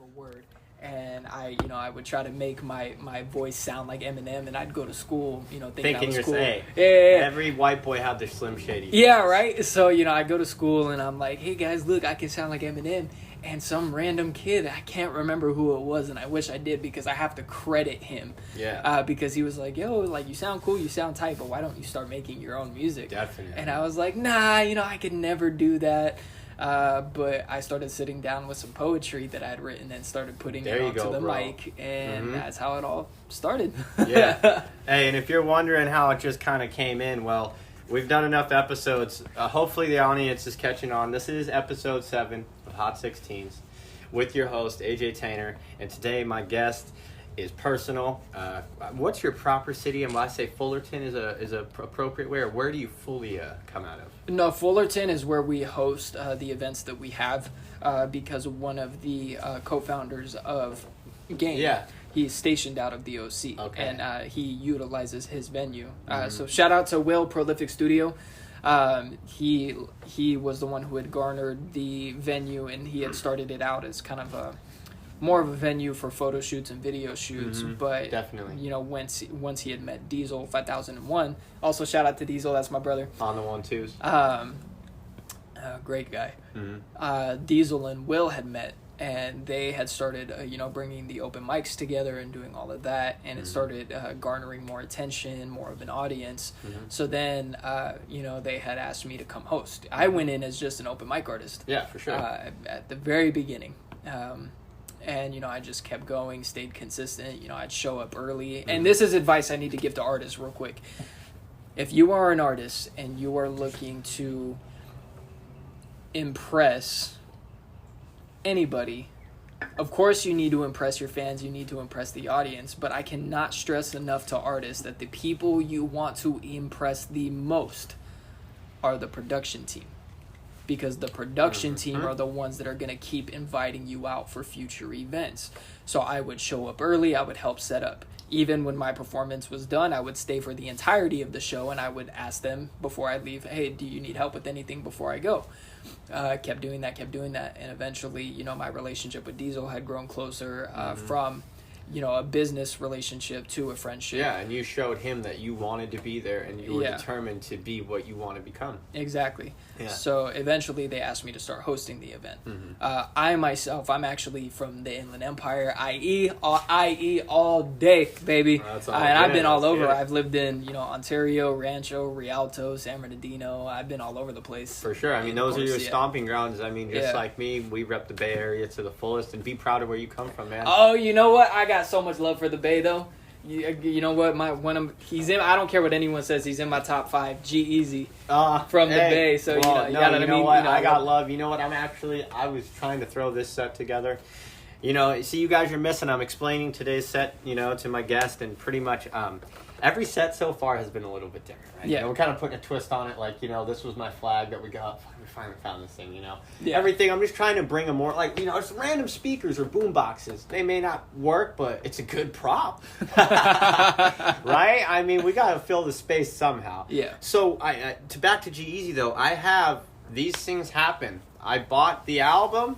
for word. And I would try to make my voice sound like Eminem, and I'd go to school, thinking I was cool. Every white boy had their Slim Shady voice. Yeah, right? So, I go to school, and I'm like, hey, guys, look, I can sound like Eminem. And some random kid, I can't remember who it was, and I wish I did because I have to credit him. Yeah. Because he was like, yo, like, you sound cool, you sound tight, but why don't you start making your own music? Definitely. And I was like, nah, I could never do that. But I started sitting down with some poetry that I had written and started putting it onto the mic, and that's how it all started. Yeah. Hey, and if you're wondering how it just kind of came in, well, we've done enough episodes. Hopefully the audience is catching on. This is episode 7 of Hot 16's with your host, AJ Tainer, and today my guest is Persinal. What's your proper city? And when I say Fullerton is a appropriate way, or where do you fully come out of? No, Fullerton is where we host the events that we have because one of the co-founders of Gaim, he's stationed out of the OC, and he utilizes his venue. So shout out to Will, Prolific Studio. He was the one who had garnered the venue, and he had started it out as kind of more of a venue for photo shoots and video shoots, but definitely, once he had met Diesel 5001, also shout out to Diesel, that's my brother on the 1-2s. Great guy. Diesel and Will had met, and they had started bringing the open mics together and doing all of that, and it started garnering more attention, more of an audience. So then they had asked me to come host. I went in as just an open mic artist, for sure, at the very beginning. And, I just kept going, stayed consistent. I'd show up early. And this is advice I need to give to artists real quick. If you are an artist and you are looking to impress anybody, of course you need to impress your fans, you need to impress the audience. But I cannot stress enough to artists that the people you want to impress the most are the production team. Because the production team are the ones that are going to keep inviting you out for future events. So I would show up early, I would help set up. Even when my performance was done, I would stay for the entirety of the show, and I would ask them before I leave, hey, do you need help with anything before I go? Kept doing that, and eventually, my relationship with Diesel had grown closer from a business relationship to a friendship. Yeah, and you showed him that you wanted to be there and you were determined to be what you want to become. Exactly. Yeah. So eventually they asked me to start hosting the event. I'm actually from the Inland Empire, IE all day, baby. I've been all over. I've lived in, Ontario, Rancho, Rialto, San Bernardino. I've been all over the place. For sure. I mean, those are your stomping grounds. I mean, just like me, we rep the Bay Area to the fullest, and be proud of where you come from, man. Oh, you know what? I got so much love for the Bay, though. You know what? He's in. I don't care what anyone says. He's in my top 5. G-Eazy from the Bay. So I got love. You know what? I was trying to throw this set together. See, you guys are missing. I'm explaining today's set, to my guest, and pretty much every set so far has been a little bit different, right? Yeah. We're kind of putting a twist on it, like, this was my flag that we got. We finally found this thing, Yeah. Everything, I'm just trying to bring a more, it's random speakers or boom boxes. They may not work, but it's a good prop. Right? I mean, we got to fill the space somehow. Yeah. So, back to G-Eazy, though, I have these things happen. I bought the album.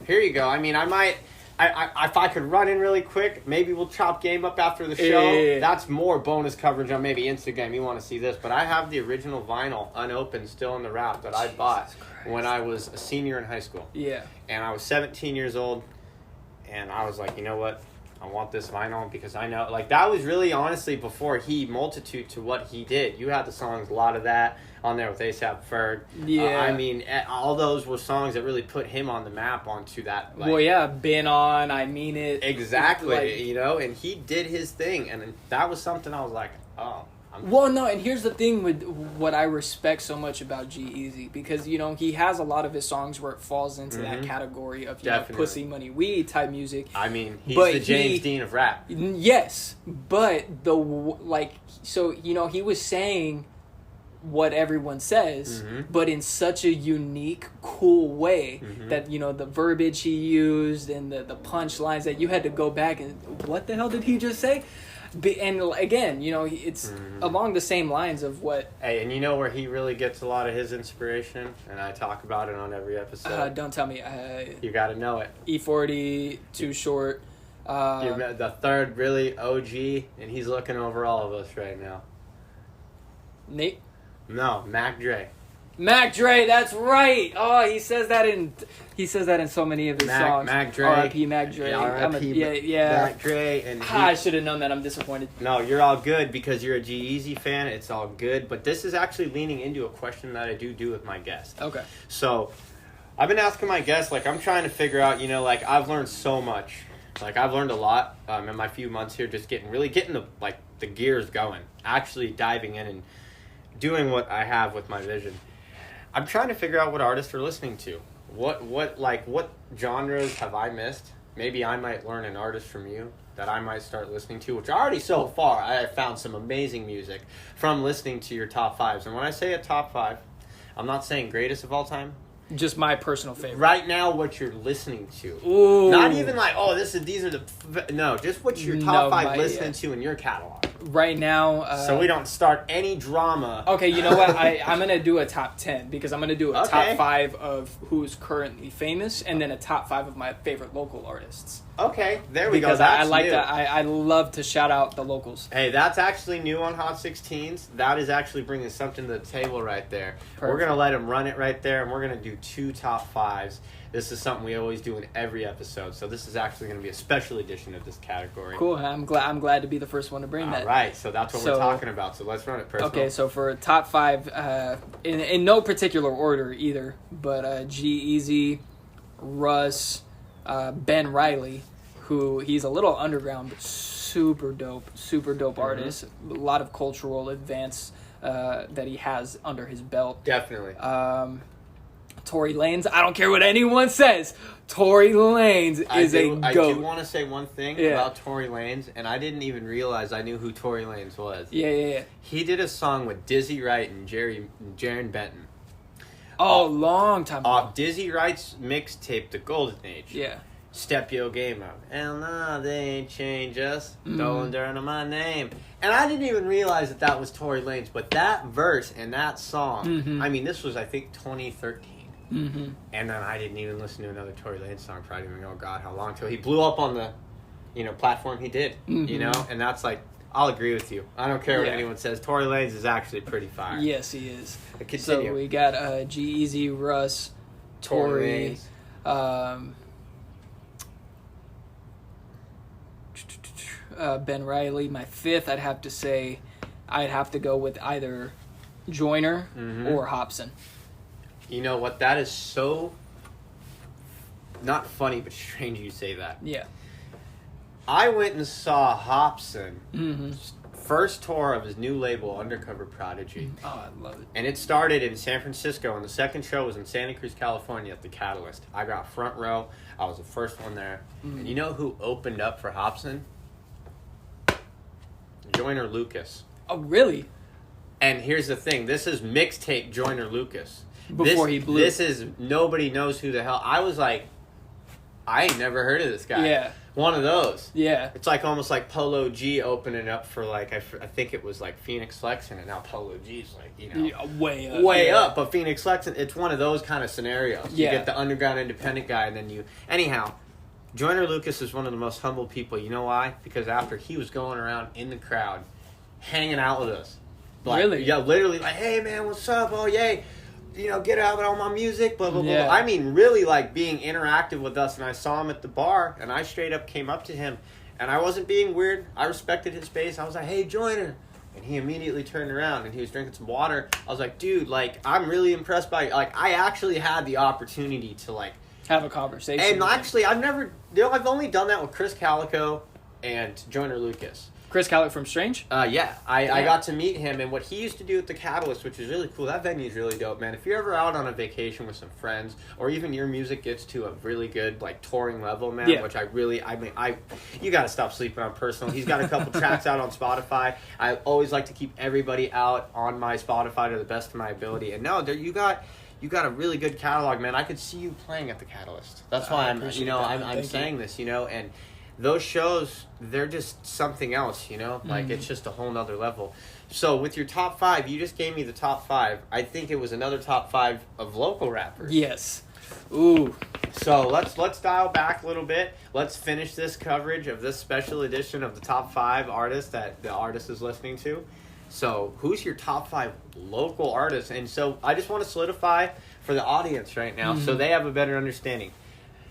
Here you go. I mean, I might... if I could run in really quick, maybe we'll chop Game up after the show. Yeah. That's more bonus coverage on maybe Instagram. You want to see this. But I have the original vinyl unopened still in the wrap that I bought when I was a senior in high school. Yeah. And I was 17 years old. And I was like, you know what? I want this vinyl because I know... that was really, honestly, before he multitude to what he did. You had the songs, a lot of that on there with A$AP Ferg. Yeah. I mean, all those were songs that really put him on the map onto that. Been on, I Mean It. Exactly, and he did his thing. And that was something I was like, oh. And here's the thing with what I respect so much about G-Eazy, because, he has a lot of his songs where it falls into that category of, pussy, money, weed type music. I mean, he's the James Dean of rap. Yes, but he was saying what everyone says, but in such a unique, cool way that, the verbiage he used and the punchlines that you had to go back and, what the hell did he just say? And again, it's along the same lines of what. Hey, and you know where he really gets a lot of his inspiration, and I talk about it on every episode. Don't tell me. You got to know it. E40, Too Short. The third really OG, and he's looking over all of us right now. Nate? No, Mac Dre. Mac Dre, that's right. Oh, he says that in so many of his songs. Mac Dre. R.I.P. Mac Dre. Yeah. Mac Dre. And I should have known that. I'm disappointed. No, you're all good because you're a G-Eazy fan. It's all good. But this is actually leaning into a question that I do with my guest. Okay. So, I've been asking my guests, I'm trying to figure out, I've learned so much. I've learned a lot in my few months here, just getting the gears going. Actually diving in and doing what I have with my vision. I'm trying to figure out what artists are listening to. What genres have I missed? Maybe I might learn an artist from you that I might start listening to, which already so far I have found some amazing music from listening to your top fives. And when I say a top five, I'm not saying greatest of all time. Just my personal favorite. Right now, what you're listening to. Ooh. Not even these are the... No, just what your top five listening to in your catalog. Right now... so we don't start any drama. Okay, you know what? I'm going to do a top 10 because I'm going to do a top 5 of who's currently famous and then a top 5 of my favorite local artists. Okay, there we go. Because I like that. I love to shout out the locals. Hey, that's actually new on Hot 16's. That is actually bringing something to the table right there. Perfect. We're going to let him run it right there, and we're going to do 2 top 5s. This is something we always do in every episode, so this is actually going to be a special edition of this category. Cool. I'm glad to be the first one to bring that. All right, so that's what we're talking about. So let's run it, Persinal. Okay, so for top 5, in no particular order either, but G-Eazy, Russ, Ben Riley, who he's a little underground, but super dope artist. A lot of cultural advance that he has under his belt. Definitely. Tory Lanez, I don't care what anyone says. Tory Lanez is a goat. I do want to say one thing about Tory Lanez, and I didn't even realize I knew who Tory Lanez was. Yeah. He did a song with Dizzy Wright and Jaron Benton. Long time ago. Off Dizzy Wright's mixtape, The Golden Age. Yeah. Step your game up. Hell no, they ain't change us. Throwing dirt on my name. And I didn't even realize that was Tory Lanez, but that verse and that song, I mean, this was, I think, 2013. And then I didn't even listen to another Tory Lanez song for I didn't even know, God, how long, till he blew up on the, platform he did, and that's I'll agree with you. I don't care what anyone says. Tory Lanez is actually pretty fire. Yes, he is. Continue. So we got G-Eazy, Russ, Tory, Ben Riley. My 5th, I'd have to say, I'd have to go with either Joyner or Hopsin. You know what? That is so not funny, but strange you say that. Yeah. I went and saw Hopsin's first tour of his new label, Undercover Prodigy. Oh, I love it. And it started in San Francisco, and the second show was in Santa Cruz, California at the Catalyst. I got front row. I was the first one there. And you know who opened up for Hopsin? Joyner Lucas. Oh, really? And here's the thing. This is mixtape Joyner Lucas. Before he blew. This is, nobody knows who the hell. I was like, I ain't never heard of this guy. Yeah. One of those. Yeah. It's almost like Polo G opening up for I think it was Phoenix Flexin', and now Polo G's way up. But Phoenix Flexin', it's one of those kind of scenarios. You get the underground independent guy, and then anyhow, Joyner Lucas is one of the most humble people. You know why? Because after he was going around in the crowd, hanging out with us. Really? Yeah, literally hey man, what's up? Oh, yay. Get out with all my music, blah, blah, blah. Yeah. I mean, really, being interactive with us, and I saw him at the bar, and I straight up came up to him, and I wasn't being weird. I respected his space. I was like, hey, Joyner. And he immediately turned around, and he was drinking some water. I was like, dude, I'm really impressed by you. I actually had the opportunity to, have a conversation. And actually, I've only done that with Chris Calico and Joyner Lucas. Chris Calico from Strange? Yeah. I got to meet him, and what he used to do at the Catalyst, which is really cool. That venue's really dope, man. If you're ever out on a vacation with some friends, or even your music gets to a really good, touring level, man, which you gotta stop sleeping on Persinal. He's got a couple tracks out on Spotify. I always like to keep everybody out on my Spotify to the best of my ability. And no, you got a really good catalog, man. I could see you playing at the Catalyst. That's why I'm saying this, and those shows, they're just something else, you know? Like, it's just a whole nother level. So, with your top 5, you just gave me the top 5. I think it was another top 5 of local rappers. Yes. Ooh. So, let's dial back a little bit. Let's finish this coverage of this special edition of the top 5 artists that the artist is listening to. So, who's your top 5 local artists? And so, I just want to solidify for the audience right now so they have a better understanding.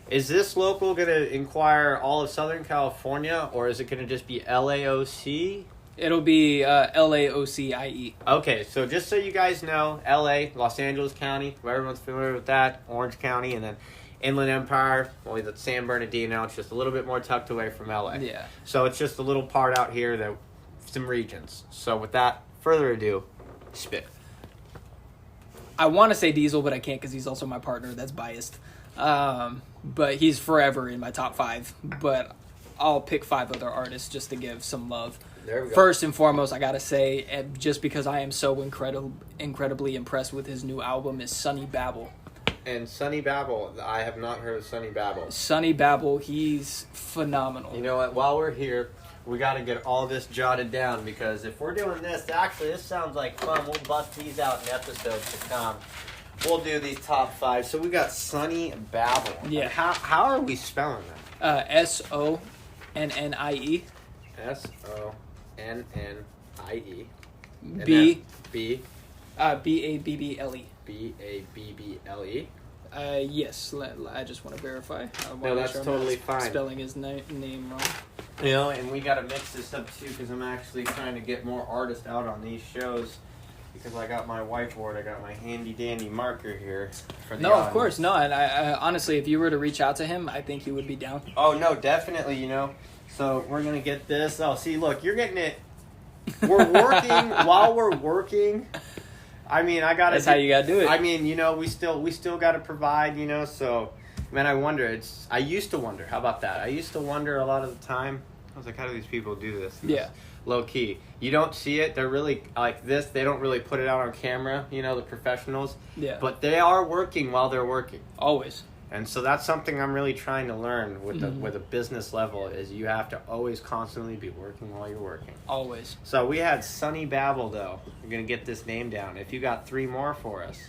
Is this local going to inquire all of Southern California, or is it going to just be LAOC? It'll be LAOCIE. Okay, so just so you guys know, LA, Los Angeles County, where everyone's familiar with that, Orange County, and then Inland Empire, only the San Bernardino. It's just a little bit more tucked away from LA. Yeah. So it's just a little part out here, that some regions. So without further ado, spit. I want to say Diesel, but I can't because he's also my partner. That's biased. But he's forever in my top 5. But I'll pick 5 other artists just to give some love. There we go. First and foremost, I gotta say, just because I am so incredibly impressed with his new album, is Sunny Babel. And Sunny Babel, I have not heard of Sunny Babel. Sunny Babel, he's phenomenal. You know what? While we're here, we got to get all this jotted down, because if we're doing this, actually, this sounds like fun. We'll bust these out in episodes to come. We'll do these top 5. So we got Sunny Babel. Yeah. And how are we spelling that? SONNIE. SONNIE. B. B. BABBLE. BABBLE. Yes. I just want to verify. No, that's totally fine. Spelling his name wrong. You know, and we got to mix this up too, because I'm actually trying to get more artists out on these shows. Because I got my whiteboard, I got my handy dandy marker here. For the No, audience. of course, no. And I honestly, if you were to reach out to him, I think he would be down. Oh no, definitely. You know, so we're gonna get this. Oh, see, look, you're getting it. We're working while we're working. I mean, I gotta. That's how you gotta do it. I mean, you know, we still gotta provide. You know, so man, I wonder. I used to wonder. How about that? I used to wonder a lot of the time. I was like, how do these people do this? Yeah. Low key. You don't see it. They're really like this. They don't really put it out on camera, you know, the professionals. Yeah. But they are working while they're working. Always. And so that's something I'm really trying to learn with with a business level, is you have to always constantly be working while you're working. Always. So we had Sunny Babel, though. We're going to get this name down. If you got 3 more for us.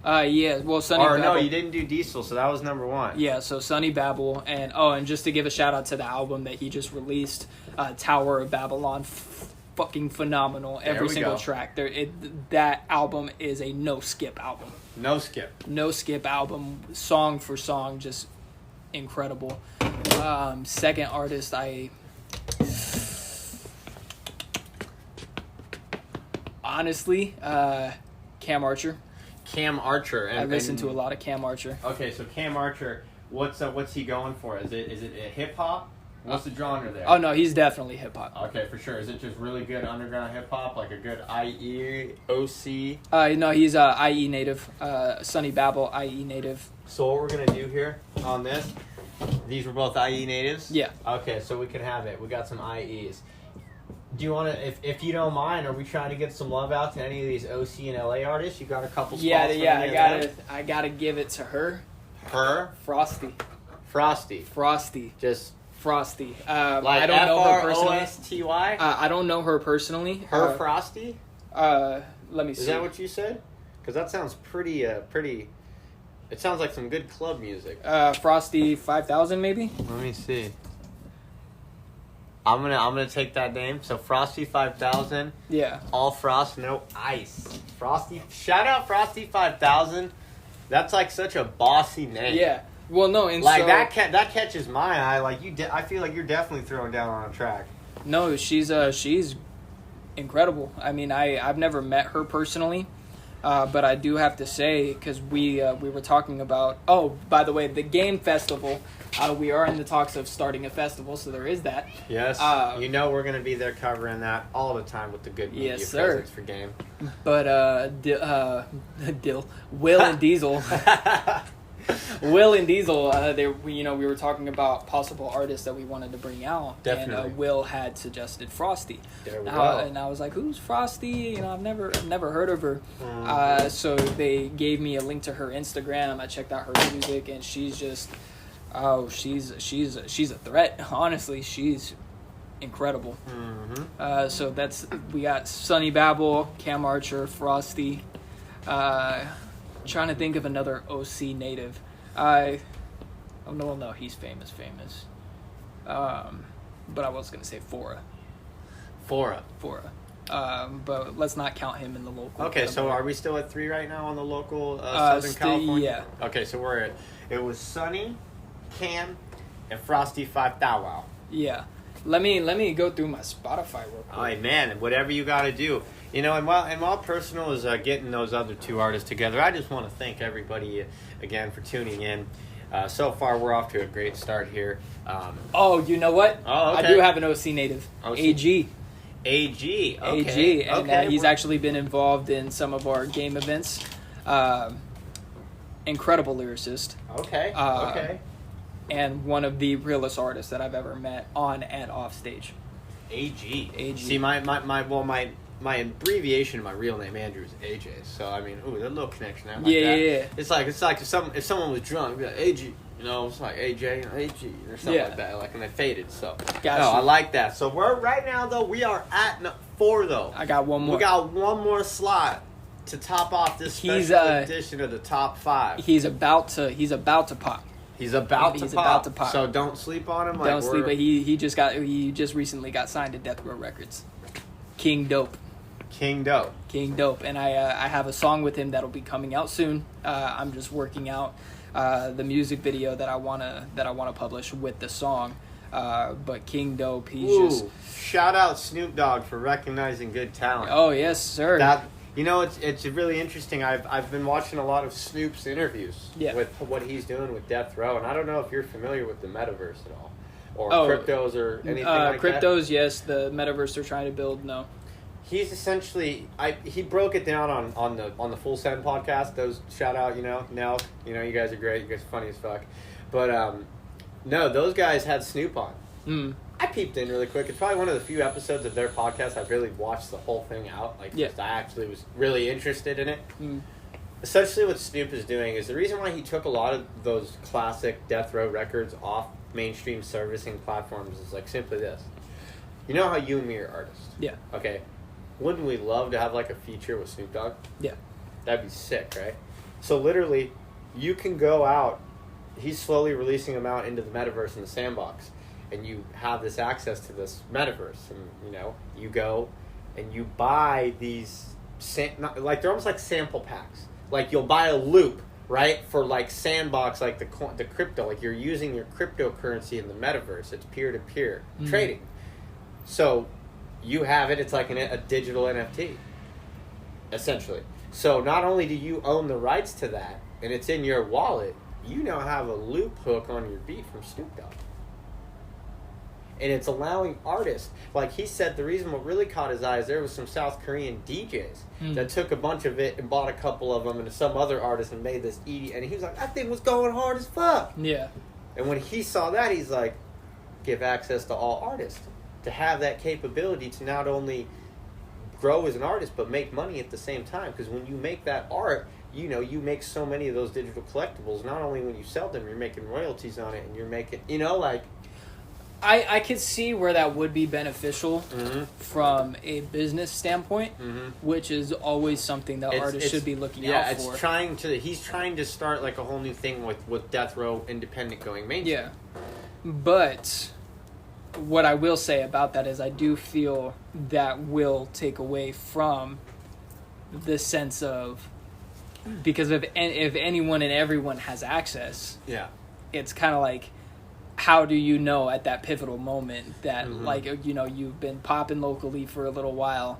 Yeah, well, Sunny Babel. No, you didn't do Diesel, so that was number 1. Yeah, so Sunny Babel, and just to give a shout out to the album that he just released, Tower of Babylon, fucking phenomenal. Every single track. That album is a no skip album. No skip. No skip album, song for song, just incredible. Second artist, honestly, Cam Archer. Cam Archer. I listen to a lot of Cam Archer. Okay, so Cam Archer, what's he going for? Is it a hip hop? What's the genre there? Oh no, he's definitely hip hop. Okay, for sure. Is it just really good underground hip hop, like a good IE OC? No, he's IE native. Sunny Babel, IE native. So what we're gonna do here on this? These were both IE natives. Yeah. Okay, so we can have it. We got some IEs. Do you want to, if you don't mind, are we trying to get some love out to any of these OC and LA artists? You got a couple spots? Yeah. I gotta give it to her. Her? Frosty. Just Frosty. like I don't know her personally. FROSTY? I don't know her personally. Her Frosty? Let me see. Is that what you said? Because that sounds pretty. It sounds like some good club music. Frosty 5000 maybe. Let me see. I'm gonna take that name. So Frosty 5000. Yeah. All frost, no ice. Frosty. Shout out Frosty 5000. That's like such a bossy name. Yeah. Well, no, and like so, that catches my eye. Like I feel like you're definitely throwing down on a track. No, she's incredible. I mean, I've never met her personally, but I do have to say, because we were talking about. Oh, by the way, the Gaim Festival. We are in the talks of starting a festival, so there is that. Yes, we're going to be there covering that all the time with the good media presence for Gaim. But Will and Diesel, we were talking about possible artists that we wanted to bring out. Definitely. And Will had suggested Frosty. There we go. And I was like, "Who's Frosty?" I've never heard of her. So they gave me a link to her Instagram. I checked out her music, and she's just Oh, she's a threat. Honestly, she's incredible. Mm-hmm. So we got Sunny Babel, Cam Archer, Frosty. Trying to think of another OC native. No, he's famous. But I was gonna say Fora. But let's not count him in the local. Okay, so are we still at 3 right now on the local Southern California? Yeah. Okay, so it was Sunny, Cam, and Frosty 5 Wow. Yeah. Let me go through my Spotify real quick. All right, man. Whatever you got to do, and while Persinal is getting those other 2 artists together, I just want to thank everybody again for tuning in. So far, we're off to a great start here. You know what? Oh, okay. I do have an OC native. OC. AG. AG. Okay. AG, and okay. he's actually been involved in some of our game events. Incredible lyricist. Okay. Okay. And one of the realest artists that I've ever met on and off stage. AG. AG. See, my abbreviation of my real name, Andrew, is AJ. So I mean, there's a little connection there. Like Yeah. It's like if someone was drunk, it'd be like AG. It's like AJ, AG, or something like that. Like, and they faded. So I like that. So right now though, we are at 4 though. I got one more. We got one more slot to top off this special edition of the top 5. He's about to pop. He's about to pop. So don't sleep on him. Don't sleep. But he just recently got signed to Death Row Records. King Dope. And I have a song with him that'll be coming out soon. I'm just working out the music video that I wanna publish with the song. But King Dope, shout out Snoop Dogg for recognizing good talent. Oh yes, sir. It's really interesting. I've been watching a lot of Snoop's interviews with what he's doing with Death Row, and I don't know if you're familiar with the metaverse at all, or cryptos or anything like that. Cryptos, yes. The metaverse they're trying to build, no. He's essentially he broke it down on the Full Send podcast. Those shout out, Nell, you guys are great. You guys are funny as fuck. But no, those guys had Snoop on. I peeped in really quick. It's probably one of the few episodes of their podcast I've really watched the whole thing out. I actually was really interested in it. Essentially what Snoop is doing is the reason why he took a lot of those classic Death Row records off mainstream servicing platforms is like simply this. You know how you and me are artists? Yeah. Okay. Wouldn't we love to have like a feature with Snoop Dogg? Yeah. That'd be sick, right? So literally, you can go out. He's slowly releasing them out into the metaverse in the sandbox. And you have this access to this metaverse, and you go and you buy these like they're almost like sample packs. Like you'll buy a loop, right, for like sandbox, like the crypto, like you're using your cryptocurrency in the metaverse. It's peer-to-peer trading. So you have it. It's like a digital NFT, essentially. So not only do you own the rights to that, and it's in your wallet, you now have a loop hook on your beat from Snoop Dogg. And it's allowing artists, like he said, the reason what really caught his eye is there was some South Korean DJs that took a bunch of it and bought a couple of them and some other artist and made this ED, and he was like, that thing was going hard as fuck. Yeah. And when he saw that, he's like, give access to all artists to have that capability to not only grow as an artist but make money at the same time. Because when you make that art, you make so many of those digital collectibles. Not only when you sell them, you're making royalties on it, and you're making, I could see where that would be beneficial from a business standpoint, which is always something that artists should be looking out for. He's trying to start like a whole new thing with Death Row Independent going mainstream. Yeah. But what I will say about that is I do feel that will take away from the sense of, because if anyone and everyone has access, it's kind of like, how do you know at that pivotal moment that you've been popping locally for a little while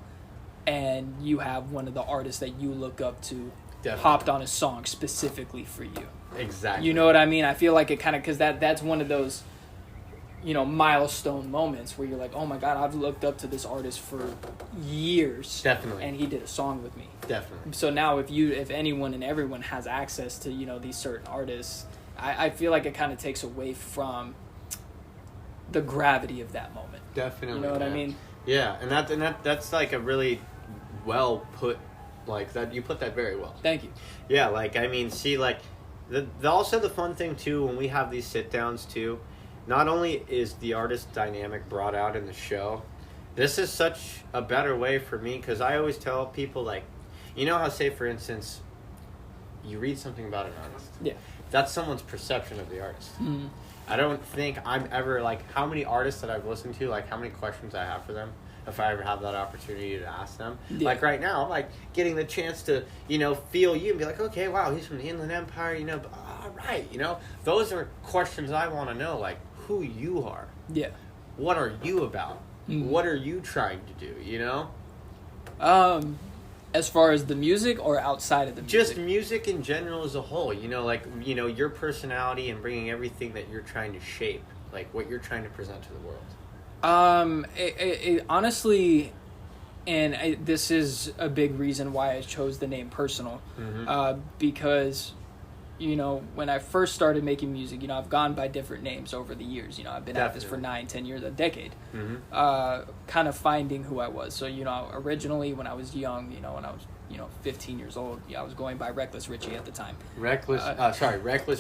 and you have one of the artists that you look up to hopped on a song specifically for you? Exactly. You know what I mean? I feel like it kind of, because that's one of those milestone moments where you're like, oh my god, I've looked up to this artist for years. Definitely. And he did a song with me. Definitely. So now if anyone and everyone has access to these certain artists, I feel like it kind of takes away from the gravity of that moment. Definitely. You know what I mean? Yeah, and that's like a really well put, like that. You put that very well. Thank you. Yeah, like I mean, see, like Also the fun thing too, when we have these sit downs too, not only is the artist dynamic brought out in the show, this is such a better way for me, because I always tell people, like, you know how, say for instance, you read something about an artist. Yeah. That's someone's perception of the artist. Mm-hmm. I don't think I'm ever, like, how many artists that I've listened to, like, how many questions I have for them, if I ever have that opportunity to ask them. Yeah. Like, right now, I'm, like, getting the chance to, you know, feel you and be like, okay, wow, he's from the Inland Empire, you know, but, all right, you know. Those are questions I want to know, like, who you are. Yeah. What are you about? Mm-hmm. What are you trying to do, you know? As far as the music or outside of the music? Just music in general as a whole, you know, like, you know, your personality and bringing everything that you're trying to shape, like what you're trying to present to the world. It honestly, and this is a big reason why I chose the name Persinal, because, you know, when I first started making music, you know, I've gone by different names over the years. You know, I've been at this for 9-10 years, a decade, kind of finding who I was. So, you know, originally when I was young, you know, when I was, you know, 15 years old, I was going by Reckless Richie at the time. Reckless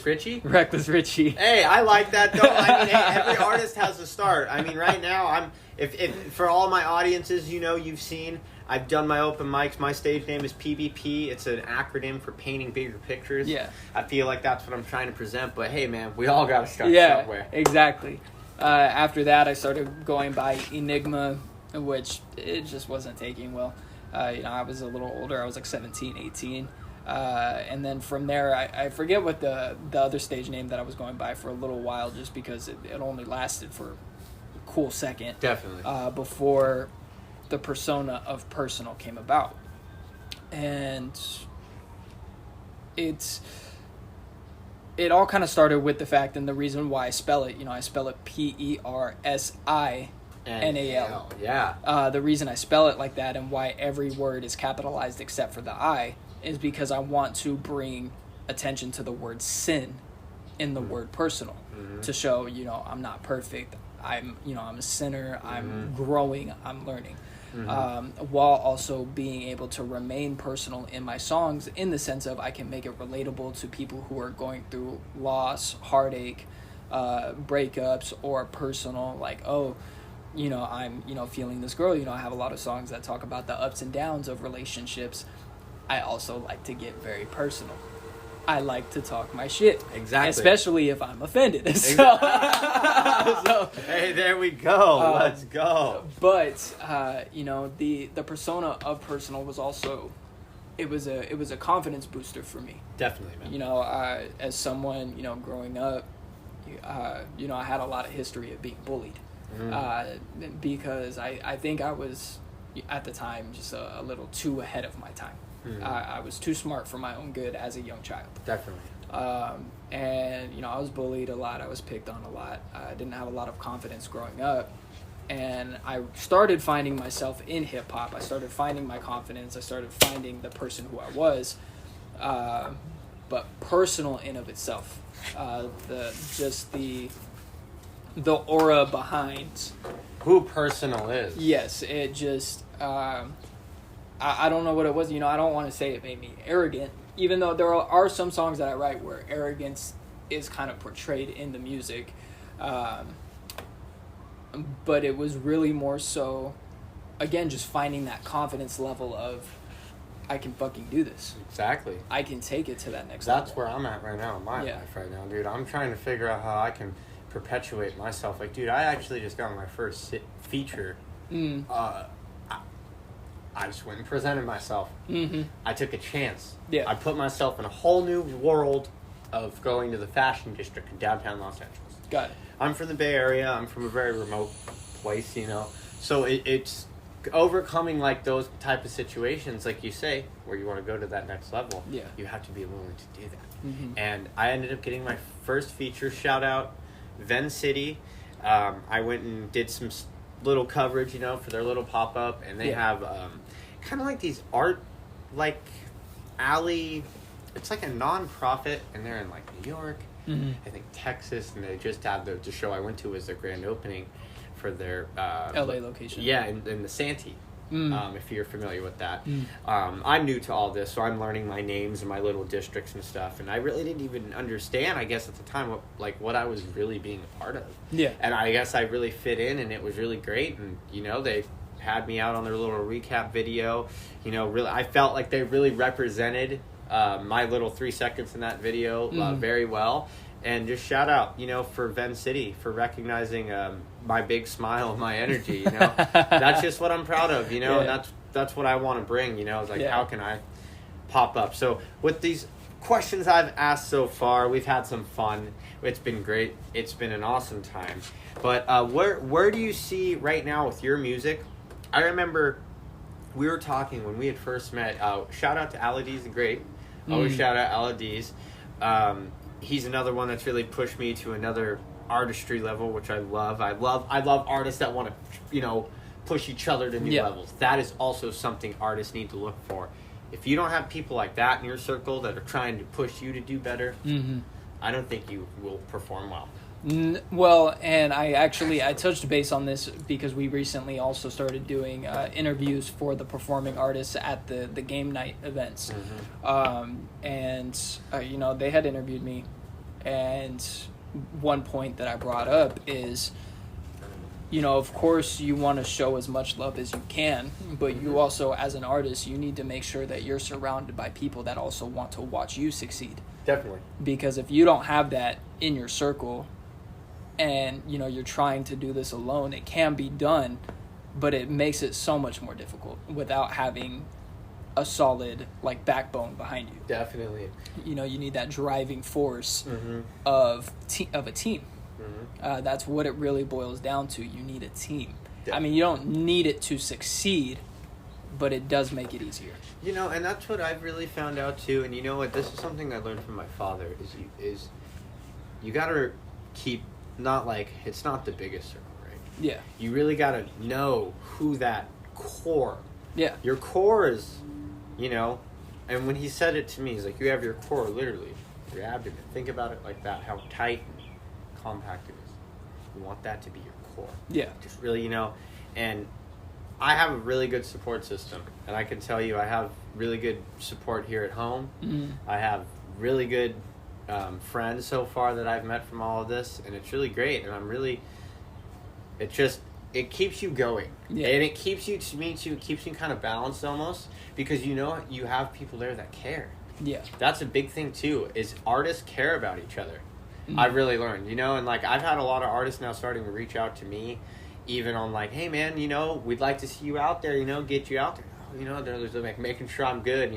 Richie? Reckless Richie. Hey, I like that though. I mean, hey, every artist has a start. I mean, right now, if for all my audiences, you know, you've seen, I've done my open mics. My stage name is PBP. It's an acronym for Painting Bigger Pictures. Yeah. I feel like that's what I'm trying to present. But hey, man, we all got to start somewhere. Yeah, exactly. After that, I started going by Enigma, which it just wasn't taking well. You know, I was a little older. I was like 17, 18. And then from there, I forget what the other stage name that I was going by for a little while, just because it only lasted for a cool second. Definitely. Before the persona of Persinal came about. And it all kind of started with the fact, and the reason why I spell it, you know, I spell it Persinal. Yeah. The reason I spell it like that and why every word is capitalized except for the I is because I want to bring attention to the word sin in the word personal, to show, you know, I'm not perfect. I'm a sinner. I'm growing. I'm learning. While also being able to remain personal in my songs, in the sense of I can make it relatable to people who are going through loss, heartache, breakups, or personal, like, oh, you know, I'm, you know, feeling this girl. You know, I have a lot of songs that talk about the ups and downs of relationships. I also like to get very personal. I like to talk my shit. Exactly. Especially if I'm offended. Exactly. So, hey, there we go. Let's go. But, you know, the persona of Persinal was also, it was a confidence booster for me. Definitely, man. You know, as someone, you know, growing up, you know, I had a lot of history of being bullied. Because I think I was, at the time, just a little too ahead of my time. I was too smart for my own good as a young child. Definitely. And, you know, I was bullied a lot. I was picked on a lot. I didn't have a lot of confidence growing up. And I started finding myself in hip-hop. I started finding my confidence. I started finding the person who I was. But Persinal in of itself, the aura behind who Persinal is. Yes, it just I don't know what it was. You know, I don't want to say it made me arrogant, even though there are some songs that I write where arrogance is kind of portrayed in the music. But it was really more so, again, just finding that confidence level of, I can fucking do this. Exactly. I can take it to that next level. That's where I'm at right now in my life right now, dude. I'm trying to figure out how I can perpetuate myself. Like, dude, I actually just got my first feature. I just went and presented myself. I took a chance. Yeah. I put myself in a whole new world of going to the fashion district in downtown Los Angeles. Got it. I'm from the Bay Area. I'm from a very remote place, you know. So it's overcoming, like, those type of situations, like you say, where you want to go to that next level. Yeah. You have to be willing to do that. And I ended up getting my first feature. Shout out Ven City. I went and did some little coverage, you know, for their little pop-up. And they have kind of like these art, like, alley. It's like a non-profit, and they're in, like, New York, I think Texas, and they just had the show I went to was their grand opening for their LA location. Yeah, in the Santee. if you're familiar with that. I'm new to all this, so I'm learning my names and my little districts and stuff, and I really didn't even understand, I guess, at the time, what I was really being a part of. Yeah. And I guess I really fit in, and it was really great, and, they had me out on their little recap video. Really, I felt like they really represented my little 3 seconds in that video very well. And just shout out, for Ven City for recognizing my big smile and my energy. That's just what I'm proud of. And that's what I want to bring. It's like, how can I pop up? So with these questions I've asked so far, we've had some fun. It's been great. It's been an awesome time. But where do you see right now with your music? I remember we were talking when we had first met. Shout out to Aladiz the Great. Always shout out Aladiz. He's another one that's really pushed me to another artistry level, which I love. I love artists that want to, push each other to new levels. That is also something artists need to look for. If you don't have people like that in your circle that are trying to push you to do better, I don't think you will perform well. Well, and I touched base on this because we recently also started doing interviews for the performing artists at the game night events. And they had interviewed me, and one point that I brought up is, of course you want to show as much love as you can, but you also, as an artist, you need to make sure that you're surrounded by people that also want to watch you succeed. Definitely. Because if you don't have that in your circle, and you're trying to do this alone, it can be done, but it makes it so much more difficult without having a solid backbone behind you. Definitely. You need that driving force of a team. That's what it really boils down to. You need a team. Definitely. I mean, you don't need it to succeed, but it does make it easier. And that's what I've really found out too. And this is something I learned from my father is you got to keep. It's not the biggest circle, right? Yeah. You really got to know who that core. Yeah. Your core is, and when he said it to me, he's like, you have your core, literally, your abdomen. Think about it like that, how tight and compact it is. You want that to be your core. Yeah. Just really, and I have a really good support system. And I can tell you I have really good support here at home. I have really good friends so far that I've met from all of this, and it's really great, and it keeps you going, and it keeps you keeps you kind of balanced almost, because you have people there that care. That's a big thing too, is artists care about each other. I've really learned, and I've had a lot of artists now starting to reach out to me, even on hey man, we'd like to see you out there, get you out there. They're making sure I'm good,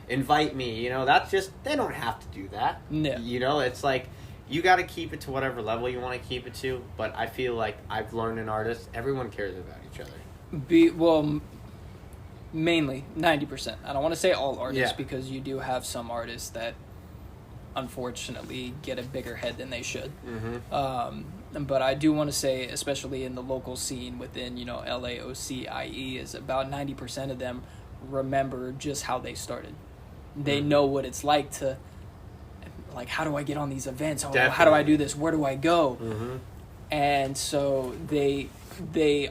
invite me, that's just, they don't have to do that. No. It's you got to keep it to whatever level you want to keep it to, but I feel like I've learned in artists, everyone cares about each other. Mainly 90%. I don't want to say all artists, because you do have some artists that unfortunately get a bigger head than they should. But I do want to say, especially in the local scene within, LAOCIE, is about 90% of them remember just how they started. They know what it's like to, how do I get on these events? How do I do this? Where do I go? And so they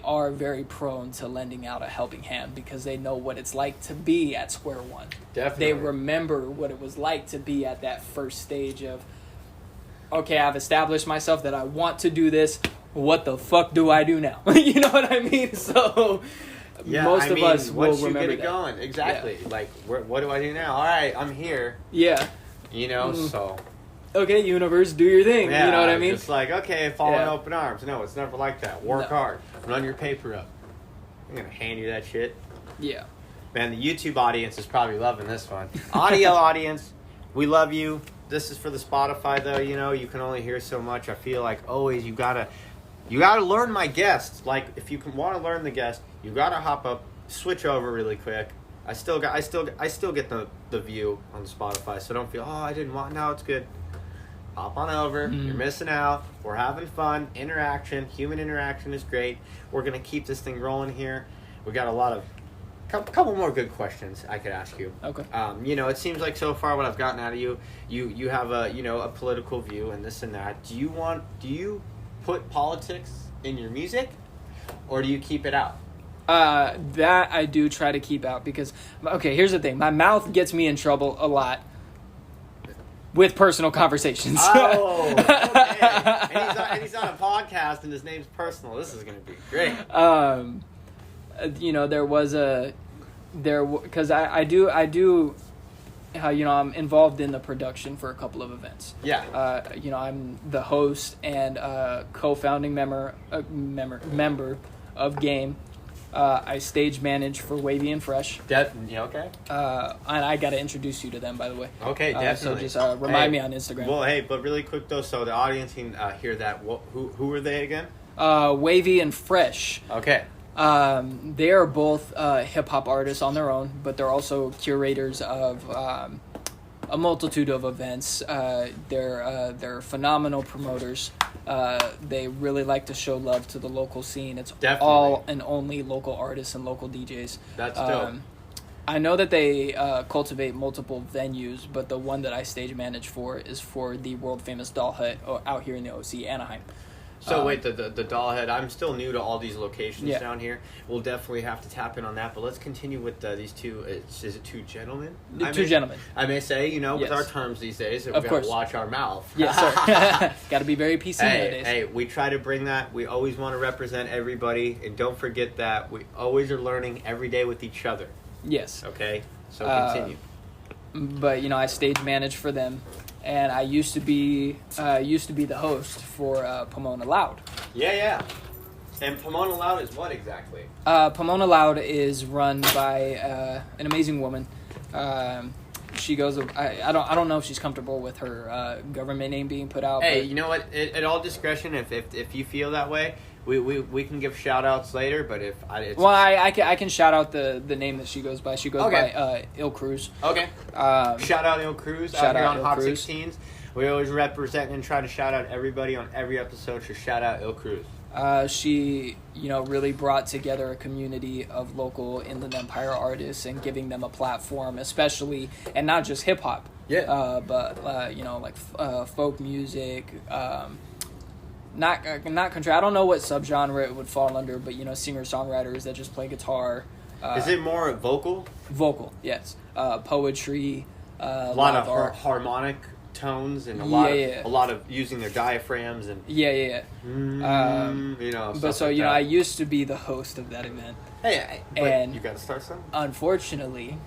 are very prone to lending out a helping hand, because they know what it's like to be at square one. Definitely. They remember what it was like to be at that first stage of, okay, I've established myself that I want to do this. What the fuck do I do now? You know what I mean? So most of us will remember that. Once you get it going, exactly. What do I do now? All right, I'm here. Yeah. So. Okay, universe, do your thing. Yeah, you know what I mean? It's okay, fall in open arms. No, it's never like that. Work hard. Run your paper up. I'm going to hand you that shit. Yeah. Man, the YouTube audience is probably loving this one. Audio audience, we love you. This is for the Spotify, though. You can only hear so much. I feel like always you gotta learn my guests. If you want to learn the guest, you gotta hop up, switch over really quick. I still get the view on Spotify, so don't feel I didn't want. No, it's good. Hop on over. You're missing out. We're having fun. Human interaction is great. We're gonna keep this thing rolling here. We got a couple more good questions I could ask you. Okay. It seems like so far what I've gotten out of you have a political view and this and that. Do you put politics in your music, or do you keep it out? That I do try to keep out because, okay, here's the thing. My mouth gets me in trouble a lot with personal conversations. Oh, okay. And he's on a podcast, and his name's Persinal. This is going to be great. Because I do, I'm involved in the production for a couple of events. Yeah. I'm the host and co-founding member of Gaim. I stage manage for Wavy and Fresh. Okay. And I got to introduce you to them, by the way. Okay, definitely. So just remind me on Instagram. Well, hey, but really quick though, so the audience can hear that. Who were they again? Wavy and Fresh. Okay. They are both hip hop artists on their own, but they're also curators of a multitude of events. They're phenomenal promoters. They really like to show love to the local scene. It's Definitely. all and only local artists and local DJs. That's dope. I know that they cultivate multiple venues, but the one that I stage manage for is for the world famous Doll Hut out here in the OC, Anaheim. So wait, the doll head. I'm still new to all these locations Yeah. down here. We'll definitely have to tap in on that. But let's continue with these two. Is it two gentlemen? Gentlemen. I may say, with Yes. our terms these days, we Of gotta course. watch our mouth. Yes, sir. Got to be very PC nowadays. Hey, we try to bring that. We always want to represent everybody, and don't forget that we always are learning every day with each other. Yes. Okay, so continue. But I stage manage for them, and I used to be the host for Pomona Loud. Yeah. And Pomona Loud is what exactly? Pomona Loud is run by an amazing woman. She goes. I don't know if she's comfortable with her government name being put out. Hey, but you know what? At all discretion, if you feel that way, we can give shout outs later. But I can shout out the name that she goes by. She goes Okay. by Il Cruz. Okay. Shout out Il Cruz out here on Hot 16's. We always represent and try to shout out everybody on every episode. So shout out Il Cruz. She, really brought together a community of local Inland Empire artists and giving them a platform, especially, and not just hip hop. Yeah. But like folk music, not country. I don't know what subgenre it would fall under, but singer songwriters that just play guitar. Is it more vocal? Vocal, yes. Poetry. A lot of art. harmonic tones and a lot of using their diaphragms and Yeah. But so like I used to be the host of that event. Hey, and you got to start something. Unfortunately,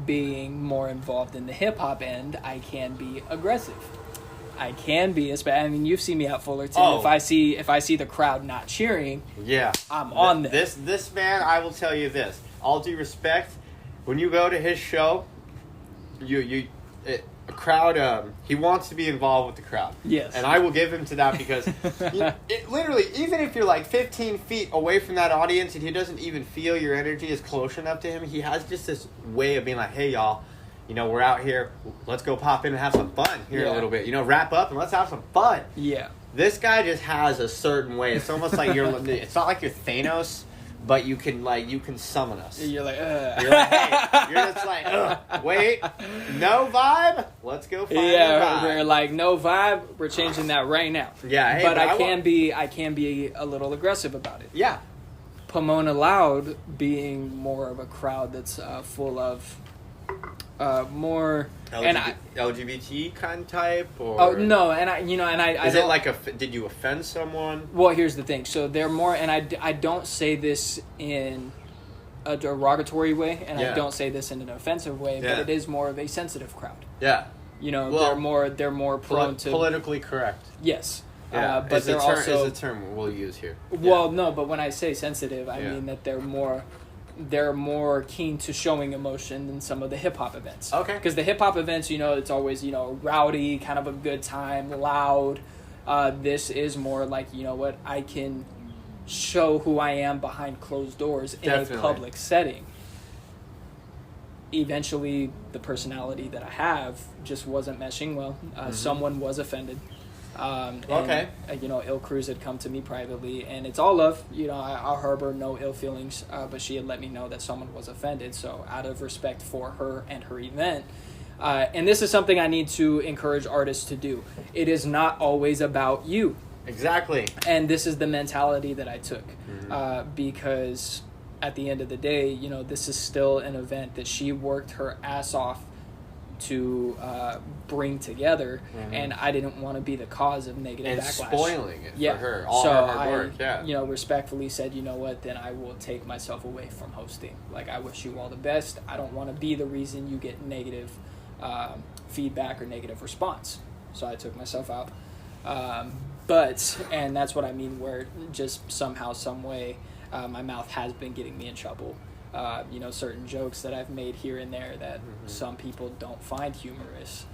being more involved in the hip hop end, I can be aggressive. I can be, you've seen me at Fullerton. Oh. If I see the crowd not cheering, Yeah, I'm on them. This man, I will tell you this. All due respect, when you go to his show, a crowd, he wants to be involved with the crowd. Yes. And I will give him to that because it literally, even if you're like 15 feet away from that audience and he doesn't even feel your energy is close enough to him, he has just this way of being like, hey, y'all, we're out here. Let's go pop in and have some fun here a little bit. Wrap up and let's have some fun. Yeah. This guy just has a certain way. It's almost like it's not like you're Thanos, but you can summon us. You're like, You're like, hey, you're just like, wait, no vibe? Let's go find the vibe. we're like, no vibe. We're changing that right now. Yeah, hey, but I can be a little aggressive about it. Yeah. Pomona Loud being more of a crowd that's full of more LGBT kind of type, or oh no, and I is it like did you offend someone? Well, here's the thing. So they're more, and I don't say this in a derogatory way, and I don't say this in an offensive way, but it is more of a sensitive crowd. Yeah. They're more prone to politically correct. Yes. Yeah, but they're also is a term we'll use here. Well, no, but when I say sensitive, I mean that they're more keen to showing emotion than some of the hip hop events. Okay. Because the hip hop events, it's always rowdy, kind of a good time, loud. This is more like I can show who I am behind closed doors in a public setting. Eventually, the personality that I have just wasn't meshing well. Someone was offended. Okay. Il Cruz had come to me privately, and it's all love. I'll harbor no ill feelings, but she had let me know that someone was offended. So out of respect for her and her event, and this is something I need to encourage artists to do. It is not always about you. Exactly. And this is the mentality that I took, Mm-hmm. because at the end of the day, you know, this is still an event that she worked her ass off to bring together, Mm-hmm. and I didn't want to be the cause of negative And backlash. spoiling it Yeah. for her. All So her hard work, yeah. you know, respectfully said, you know what, then I will take myself away from hosting. Like, I wish you all the best. I don't want to be the reason you get negative feedback or negative response. So I took myself out. And that's what I mean, where just somehow, some way, my mouth has been getting me in trouble. You know, certain jokes that I've made here and there that some people don't find humorous,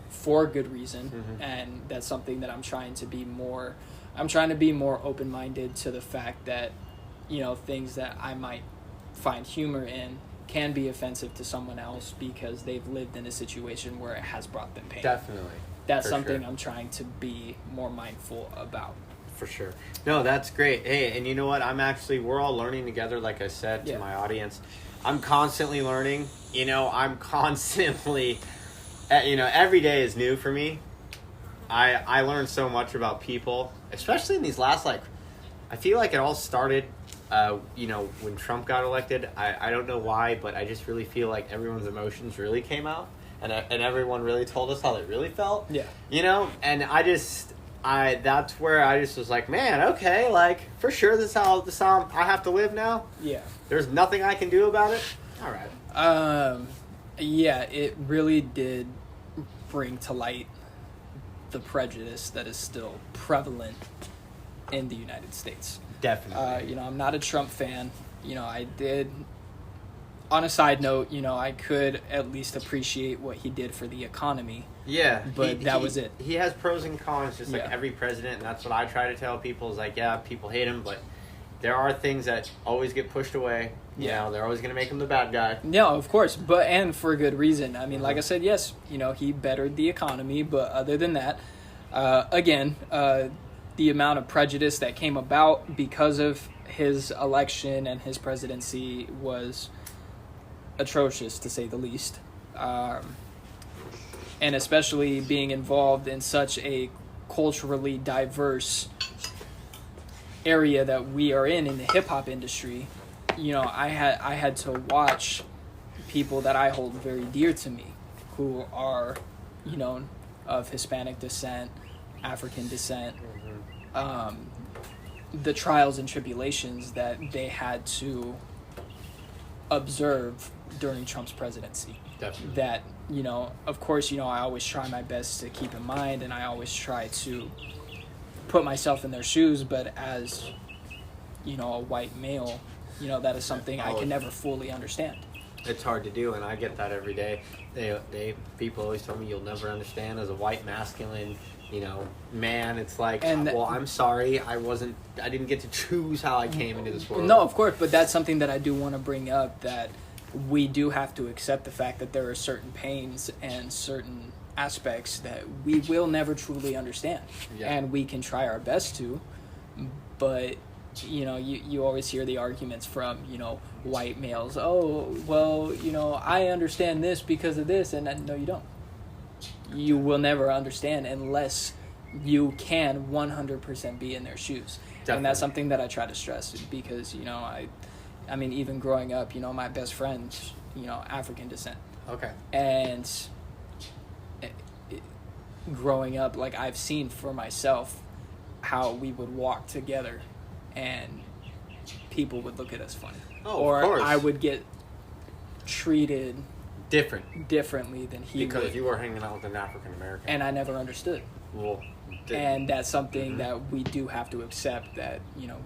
for good reason. And that's something that I'm trying to be more open-minded to the fact that, you know, things that I might find humor in can be offensive to someone else because they've lived in a situation where it has brought them pain. Definitely. That's For something sure. I'm trying to be more mindful about. For sure. No, that's great. Hey, and you know what? we're all learning together, like I said to my audience. I'm constantly learning. You know, I'm constantly, you know, every day is new for me. I learned so much about people, especially in these last, like, I feel like it all started, you know, when Trump got elected. I don't know why, but I just really feel like everyone's emotions really came out. And everyone really told us how they really felt. Yeah. You know, and that's where I just was like, man, okay, like, for sure this is how I have to live now. Yeah. There's nothing I can do about it. All right. Yeah, it really did bring to light the prejudice that is still prevalent in the United States. Definitely. You know, I'm not a Trump fan. You know, I did... On a side note, you know, I could at least appreciate what he did for the economy. Yeah. But that was it. He has pros and cons, just like Yeah. every president, and that's what I try to tell people is like, yeah, people hate him, but there are things that always get pushed away. You Yeah. know, they're always going to make him the bad guy. No, of course, and for good reason. I mean, like I said, yes, you know, he bettered the economy, but other than that, the amount of prejudice that came about because of his election and his presidency was atrocious, to say the least. And especially being involved in such a culturally diverse area that we are in the hip-hop industry, you know, I had to watch people that I hold very dear to me who are, you know, of Hispanic descent, African descent, the trials and tribulations that they had to observe during Trump's presidency. Definitely. That, you know, of course, you know, I always try my best to keep in mind, and I always try to put myself in their shoes, but as, you know, a white male, you know, that is something I can never fully understand. It's hard to do, and I get that every day. People always tell me you'll never understand as a white masculine, you know, man. It's like, well, I'm sorry, I didn't get to choose how I came into this world. No, of course, but that's something that I do want to bring up, that we do have to accept the fact that there are certain pains and certain aspects that we will never truly understand. Yeah. And we can try our best to, but, you know, you always hear the arguments from, you know, white males. Oh, well, you know, I understand this because of this, and no, you don't. You will never understand unless you can 100% be in their shoes. Definitely. And that's something that I try to stress, because, you know, I mean, even growing up, you know, my best friend's, you know, African descent. Okay. And growing up, like, I've seen for myself how we would walk together and people would look at us funny. Oh, or of course. I would get treated differently than he because would. you were hanging out with an African American. And I never understood. Well, And that's something that we do have to accept, that, you know,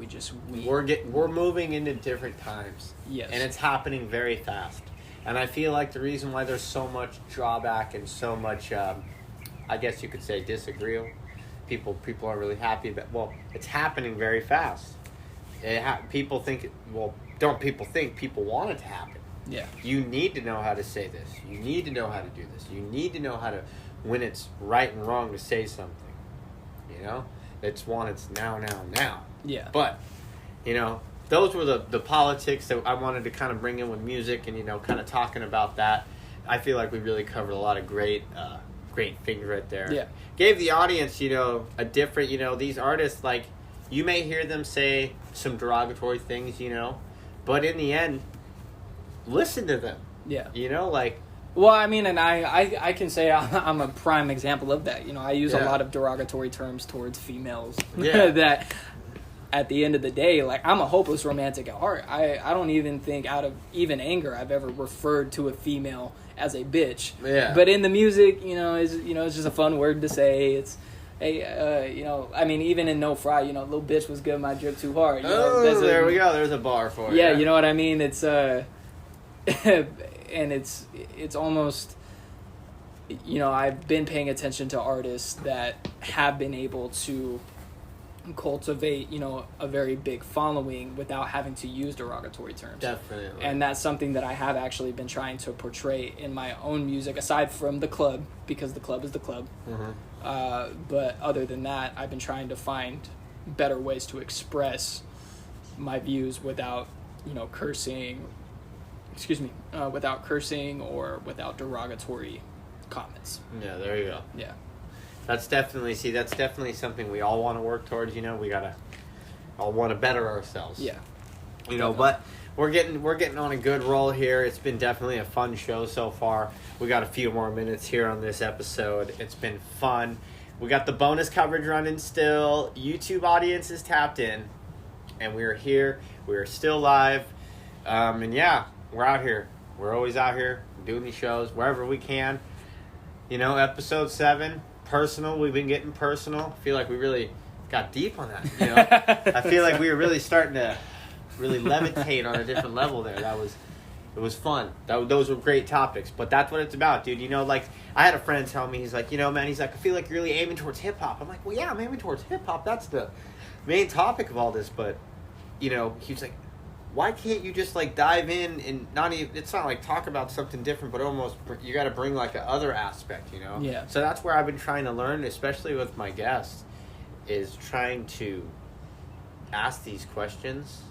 we're moving into different times. Yes. And it's happening very fast. And I feel like the reason why there's so much drawback and so much, I guess you could say, disagreeable. People aren't really happy about. Well, it's happening very fast. People think. Well, don't people think people want it to happen? Yeah. You need to know how to say this. You need to know how to do this. You need to know how to, when it's right and wrong to say something. You know, it's now. Yeah. But, you know, those were the politics that I wanted to kind of bring in with music, and, you know, kind of talking about that. I feel like we really covered a lot of great great things right there. Yeah. Gave the audience, a different, these artists, like, you may hear them say some derogatory things, but in the end, listen to them. Yeah. Like... Well, I mean, and I can say I'm a prime example of that. I use a lot of derogatory terms towards females. Yeah. That at the end of the day, like, I'm a hopeless romantic at heart. I don't even think out of even anger I've ever referred to a female as a bitch. Yeah. But in the music, it's just a fun word to say. It's, hey, I mean, even in No Fry, little bitch was good, my drip too hard. There we go. There's a bar for it. Yeah, you know what I mean? It's, and it's almost, I've been paying attention to artists that have been able to cultivate, a very big following without having to use derogatory terms. Definitely. And that's something that I have actually been trying to portray in my own music, aside from the club, because the club is the club. Mm-hmm. But other than that, I've been trying to find better ways to express my views without, cursing. Without cursing or without derogatory comments. Yeah, there you go. Yeah. That's definitely something we all want to work towards. We all want to better ourselves. Yeah. But we're getting on a good roll here. It's been definitely a fun show so far. We got a few more minutes here on this episode. It's been fun. We got the bonus coverage running still. YouTube audience is tapped in, and we are here. We are still live, and yeah, we're out here. We're always out here doing these shows wherever we can. Episode 7. Personal, we've been getting personal. I feel like we really got deep on that. I feel like we were really starting to really levitate on a different level there. It was fun. Those were great topics, but that's what it's about, dude. Like, I had a friend tell me, he's like, man, he's like, I feel like you're really aiming towards hip hop. I'm like, well, yeah, I'm aiming towards hip hop. That's the main topic of all this, but he was like, why can't you just, like, dive in and it's not like talk about something different, but almost you got to bring, like, a other aspect, Yeah. So that's where I've been trying to learn, especially with my guests, is trying to ask these questions,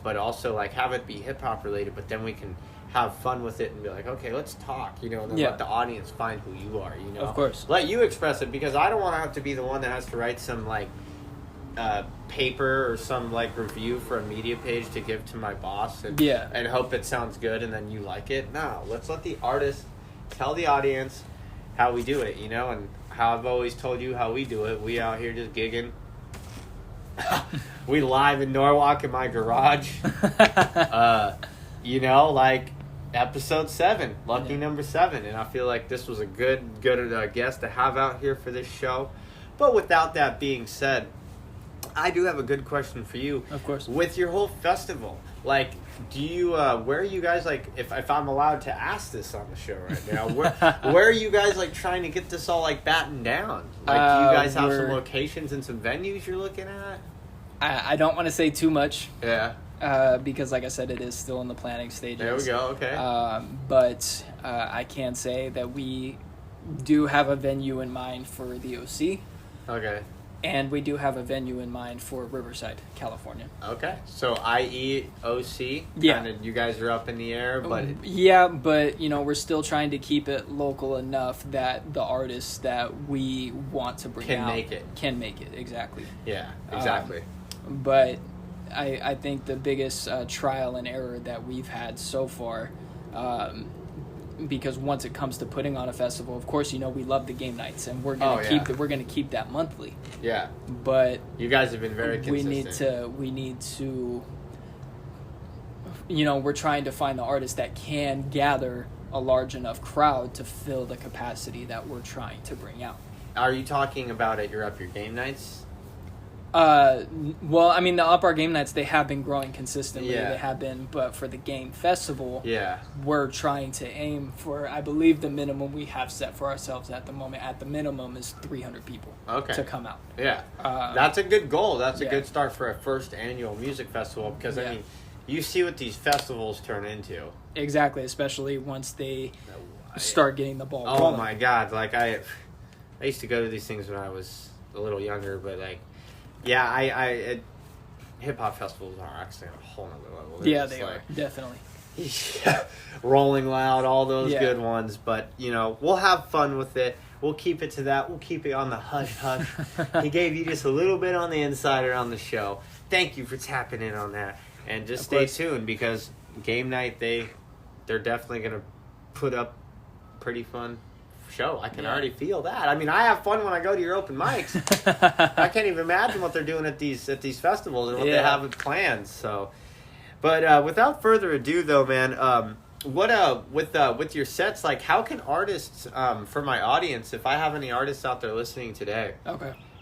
but also, like, have it be hip-hop related, but then we can have fun with it and be like, okay, let's talk, and then let the audience find who you are, Of course. Let you express it, because I don't want to have to be the one that has to write some, like, paper or some, like, review for a media page to give to my boss and hope it sounds good and then you like it. No, let's let the artist tell the audience how we do it, and how I've always told you how we do it. We out here just gigging. We live in Norwalk in my garage. Like episode 7, lucky number 7, and I feel like this was a good guest to have out here for this show. But without that being said, I do have a good question for you. Of course. With your whole festival, like, do you, where are you guys, like, if I'm allowed to ask this on the show right now, where are you guys, like, trying to get this all, like, battened down? Like, do you guys have some locations and some venues you're looking at? I don't want to say too much. Yeah. Because, like I said, it is still in the planning stages. There we go, okay. But I can say that we do have a venue in mind for the OC. Okay. And we do have a venue in mind for Riverside, California. Okay. So IEOC, you guys are up in the air, but... Yeah, but, we're still trying to keep it local enough that the artists that we want to bring out... Can make it, exactly. Yeah, exactly. But I think the biggest trial and error that we've had so far... because once it comes to putting on a festival, of course, we love the game nights, and we're gonna keep that monthly. Yeah. But you guys have been very consistent. We need to. We're trying to find the artists that can gather a large enough crowd to fill the capacity that we're trying to bring out. Are you talking about at your game nights? Well, I mean, the Up Our Game Nights, they have been growing consistently. Yeah. They have been, but for the Game Festival, yeah, we're trying to aim for, I believe the minimum we have set for ourselves at the moment, at the minimum, is 300 people to come out. Yeah. That's a good goal. That's a good start for a first annual music festival, because, I mean, you see what these festivals turn into. Exactly, especially once they start getting the ball rolling. Oh, my God. Like, I used to go to these things when I was a little younger, but, like, yeah, hip-hop festivals are actually on a whole nother level. They are, definitely. Yeah, Rolling Loud, all those good ones. But, we'll have fun with it. we'll keep it to that. We'll keep it on the hush hush. He gave you just a little bit on the insider on the show. Thank you for tapping in on that. And just stay tuned, because game night, they're definitely going to put up pretty fun show. I can already feel that. I mean, I have fun when I go to your open mics. I can't even imagine what they're doing at these festivals and what they have planned. So, but without further ado, though, man, with your sets, like, how can artists, for my audience, if I have any artists out there listening today,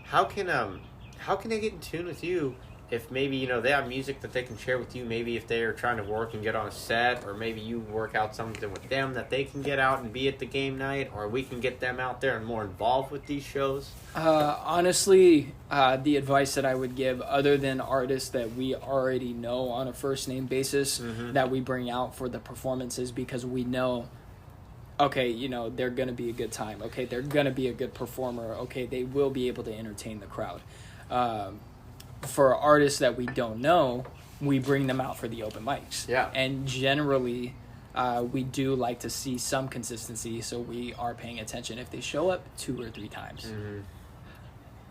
how can they get in tune with you? If maybe, they have music that they can share with you, maybe if they are trying to work and get on a set, or maybe you work out something with them that they can get out and be at the game night, or we can get them out there and more involved with these shows? Honestly, the advice that I would give, other than artists that we already know on a first-name basis, that we bring out for the performances, because we know, okay, they're going to be a good time. Okay, they're going to be a good performer. Okay, they will be able to entertain the crowd. For artists that we don't know, we bring them out for the open mics. Yeah. And generally, we do like to see some consistency, so we are paying attention. If they show up 2 or 3 times,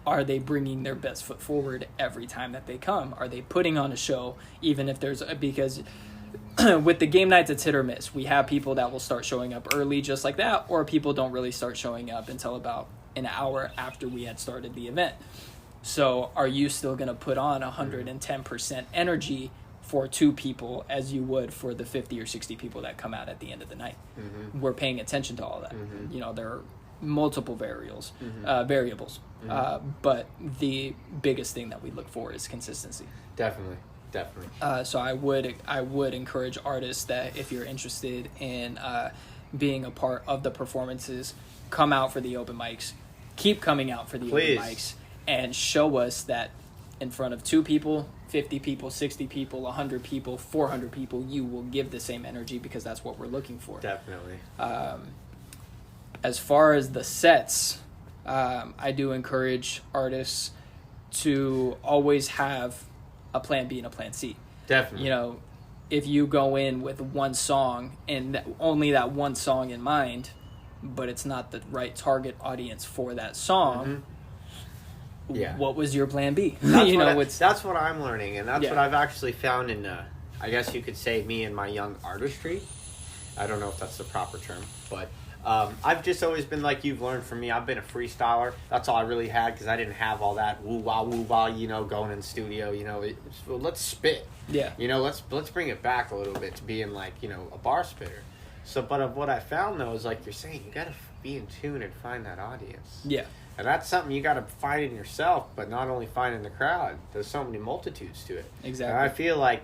are they bringing their best foot forward every time that they come? Are they putting on a show, even if there's... Because with the game nights, it's hit or miss. We have people that will start showing up early just like that, or people don't really start showing up until about an hour after we had started the event. So are you still going to put on 110% energy for 2 people as you would for the 50 or 60 people that come out at the end of the night? We're paying attention to all that. There are multiple variables. But the biggest thing that we look for is consistency. Definitely. So I would encourage artists that if you're interested in being a part of the performances, come out for the open mics. Keep coming out for the open mics. And show us that in front of 2 people, 50 people, 60 people, 100 people, 400 people, you will give the same energy, because that's what we're looking for. Definitely. As far as the sets, I do encourage artists to always have a plan B and a plan C. Definitely. If you go in with one song and only that one song in mind, but it's not the right target audience for that song... What was your plan B? That's what I'm learning, and that's what I've actually found in, I guess you could say, me and my young artistry. I don't know if that's the proper term, but I've just always been like you've learned from me. I've been a freestyler. That's all I really had, because I didn't have all that woo-wah, going in the studio. Let's spit. Yeah. Let's bring it back a little bit to being like, a bar spitter. So, but what I found, though, is like you're saying, you got to be in tune and find that audience. Yeah. And that's something you got to find in yourself, but not only find in the crowd. There's so many multitudes to it. Exactly. And I feel like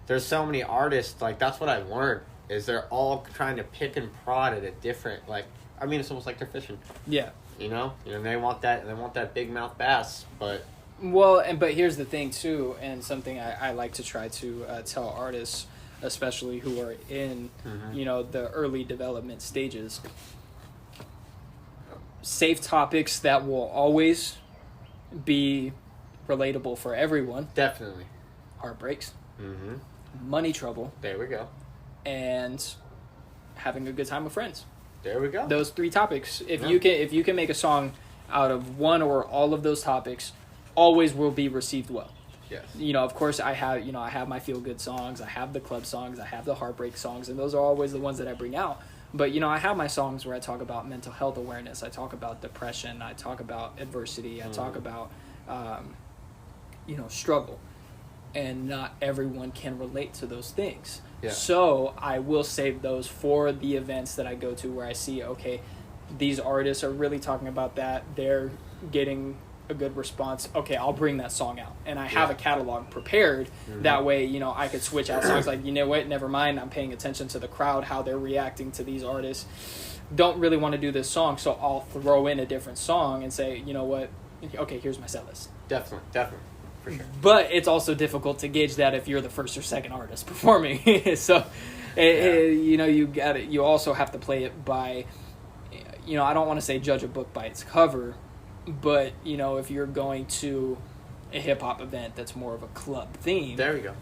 there's so many artists, like, that's what I've learned, is they're all trying to pick and prod at a different, it's almost like they're fishing. Yeah. And they want that big mouth bass, but... Well, but here's the thing, too, and something I like to try to tell artists, especially who are in, the early development stages... Safe topics that will always be relatable for everyone. Definitely. Heartbreaks. Money trouble. There we go. And having a good time with friends. There we go. Those 3 topics. If you can make a song out of one or all of those topics, always will be received well. Yes. Of course I have my feel good songs, I have the club songs, I have the heartbreak songs, and those are always the ones that I bring out. But, I have my songs where I talk about mental health awareness. I talk about depression. I talk about adversity. I talk about, struggle. And not everyone can relate to those things. Yeah. So I will save those for the events that I go to where I see, okay, these artists are really talking about that. They're getting a good response. Okay, I'll bring that song out. And I have a catalog prepared. That way, I could switch out songs like, never mind. I'm paying attention to the crowd, how they're reacting to these artists. Don't really want to do this song, so I'll throw in a different song and say, okay, here's my set list. Definitely. For sure. But it's also difficult to gauge that if you're the first or second artist performing. So, you also have to play it by, I don't want to say judge a book by its cover, but, if you're going to a hip-hop event that's more of a club theme... There we go.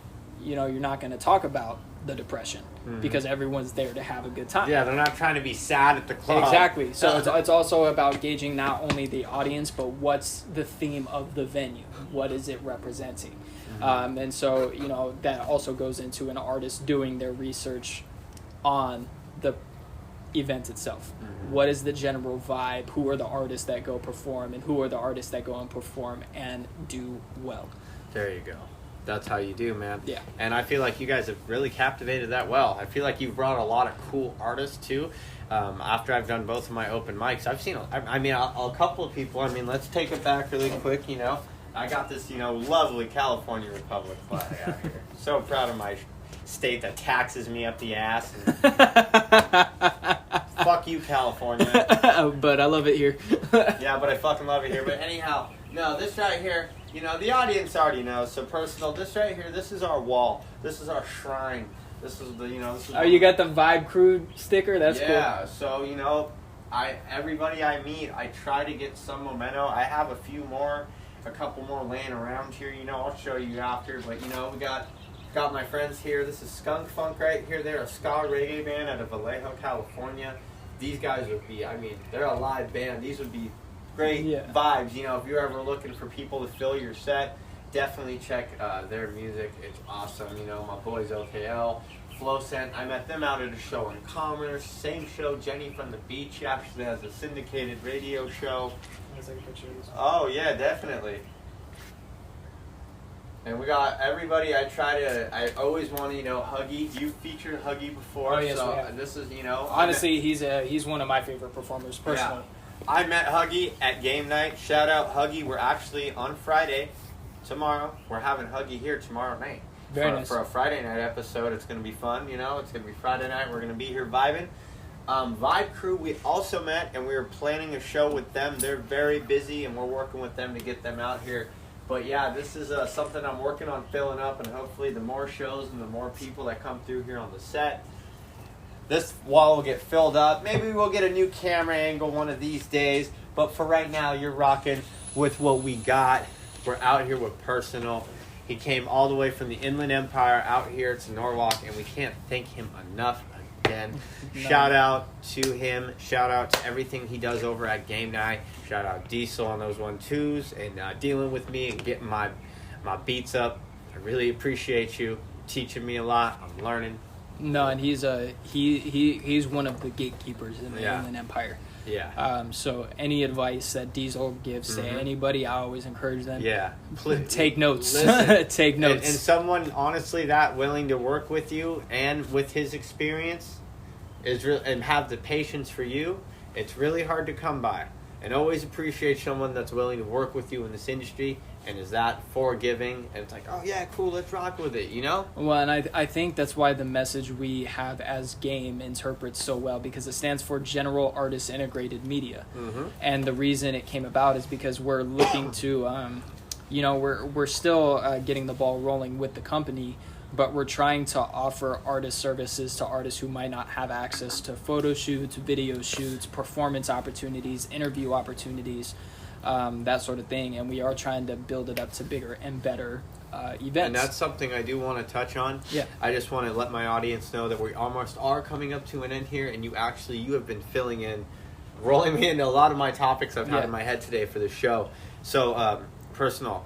you're not going to talk about the depression because everyone's there to have a good time. Yeah, they're not trying to be sad at the club. Exactly. So it's also about gauging not only the audience, but what's the theme of the venue. What is it representing? And so, that also goes into an artist doing their research on the event itself. What is the general vibe? Who are the artists that go perform, and who are the artists that go and perform and do well? There you go. That's how you do, man. Yeah. And I feel like you guys have really captivated that well. I feel like you've brought a lot of cool artists, too. After I've done both of my open mics, I've seen, a couple of people. Let's take it back really quick, I got this, lovely California Republic flag out here. So proud of my state that taxes me up the ass. And fuck you, California. But I love it here. Yeah, but I fucking love it here. But anyhow, no, this right here, the audience already knows. So Persinal, this right here, this is our wall. This is our shrine. This is the, this is. Oh, you got the Vibe Crew sticker? That's cool. Yeah, so, everybody I meet, I try to get some memento. I have a couple more laying around here, I'll show you after. But, we got my friends here. This is Skunk Funk right here. They're a ska reggae band out of Vallejo, California. These guys would be, they're a live band. These would be great vibes. If you're ever looking for people to fill your set, definitely check their music. It's awesome. My boys OKL, Flowcent. I met them out at a show in Commerce. Same show, Jenny from the Beach. She actually has a syndicated radio show. Oh, yeah, definitely. And we got everybody. I always want to, Huggy. You featured Huggy before. Oh, yes, so this is, honestly, he's one of my favorite performers personally. Yeah. I met Huggy at game night. Shout out Huggy. We're actually on Friday, tomorrow. We're having Huggy here tomorrow night. Very nice. For a Friday night episode. It's going to be fun, It's going to be Friday night. We're going to be here vibing. Vibe Crew, we also met, and we were planning a show with them. They're very busy, and we're working with them to get them out here. But yeah, this is something I'm working on filling up, and hopefully the more shows and the more people that come through here on the set, this wall will get filled up. Maybe we'll get a new camera angle one of these days. But for right now, you're rocking with what we got. We're out here with Persinal. He came all the way from the Inland Empire out here to Norwalk, and we can't thank him enough. Again, shout out to him. Shout out to everything he does over at Game Night. Shout out Diesel on those 1-2s and dealing with me and getting my beats up. I really appreciate you teaching me a lot. I'm learning. No, and he's one of the gatekeepers in the Inland Empire. Yeah. So any advice that Diesel gives to anybody, I always encourage them. Yeah. Take notes. Listen, Take notes. And someone honestly that willing to work with you and with his experience and have the patience for you, it's really hard to come by. And always appreciate someone that's willing to work with you in this industry and is that forgiving. And it's like, oh yeah, cool, let's rock with it, Well, and I think that's why the message we have as Gaim interprets so well, because it stands for General Artist Integrated Media. And the reason it came about is because we're looking to, we're still getting the ball rolling with the company, but we're trying to offer artist services to artists who might not have access to photo shoots, video shoots, performance opportunities, interview opportunities, that sort of thing. And we are trying to build it up to bigger and better events. And that's something I do want to touch on. Yeah. I just want to let my audience know that we almost are coming up to an end here, and you have been rolling me into a lot of my topics I've had in my head today for the show. So, Persinal.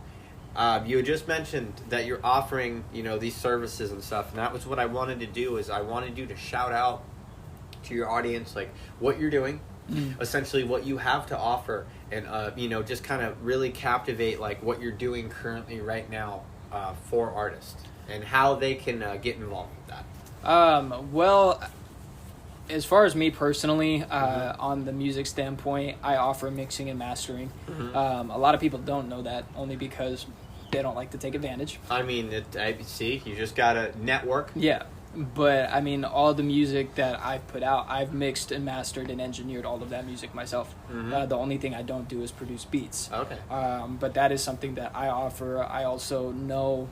You had just mentioned that you're offering, these services and stuff, and that was what I wanted to do. Is I wanted you to shout out to your audience, like what you're doing, essentially what you have to offer, and just kind of really captivate like what you're doing currently right now for artists and how they can get involved with that. Well, as far as me personally, on the music standpoint, I offer mixing and mastering. A lot of people don't know that, only because they don't like to take advantage. You just gotta network. Yeah, but all the music that I've put out, I've mixed and mastered and engineered all of that music myself. The only thing I don't do is produce beats. Okay. But that is something that I offer. I also know,